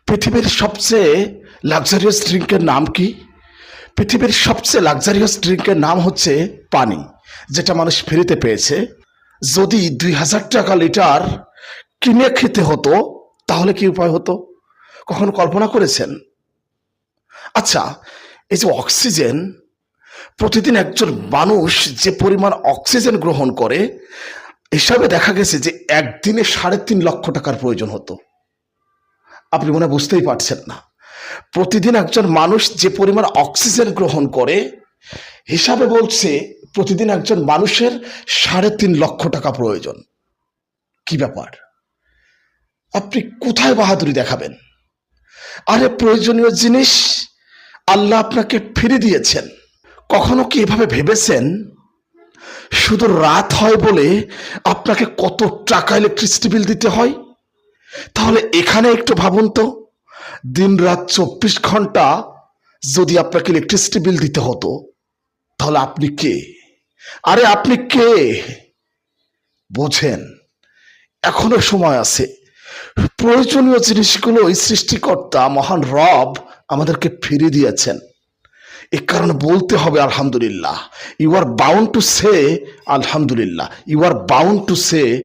পৃথিবীর সবচেয়ে লাক্সারিয়াস ড্রিঙ্কের নাম কি? পৃথিবীর সবচেয়ে লাক্সারিয়াস ড্রিঙ্কের নাম হচ্ছে পানি, যেটা মানুষ ফ্রিতে পেয়েছে। যদি 2000 টাকা লিটার কিনে খেতে হতো তাহলে কি উপায় হতো? কখনো কল্পনা করেছেন? আচ্ছা, এই যে অক্সিজেন, প্রতিদিন একজন মানুষ যে পরিমাণ অক্সিজেন গ্রহণ করে, হিসাবে দেখা গেছে যে একদিনে 3.5 লক্ষ টাকার প্রয়োজন হতো। আপনি মনে হয় বুঝতেই পারছেন না। প্রতিদিন একজন মানুষ যে পরিমাণ অক্সিজেন গ্রহণ করে, হিসাবে বলছে প্রতিদিন একজন মানুষের 3.5 লক্ষ টাকা প্রয়োজন। কি ব্যাপার? আপনি কোথায় বাহাদুরি দেখাবেন? আরে প্রয়োজনীয় জিনিস আল্লাহ আপনাকে ফিরে দিয়েছেন। কখনো কি এভাবে ভেবেছেন শুধু রাত হয় বলে আপনাকে কত টাকা ইলেকট্রিসিটি বিল দিতে হয়? তাহলে এখানে একটু ভাবুন তো, দিন রাত 24 ঘন্টা যদি আপনাকে ইলেকট্রিসিটি বিল দিতে হতো, তাহলে আপনি কে? আরে আপনি কে? বোঝেন, এখনো সময় আছে। প্রয়োজনীয় জিনিসগুলো এই সৃষ্টিকর্তা মহান রব আমাদেরকে ফিরিয়ে দিয়েছেন। এ কারণে বলতে হবে আলহামদুলিল্লাহ। You are bound to say আলহামদুলিল্লাহ। You are bound to say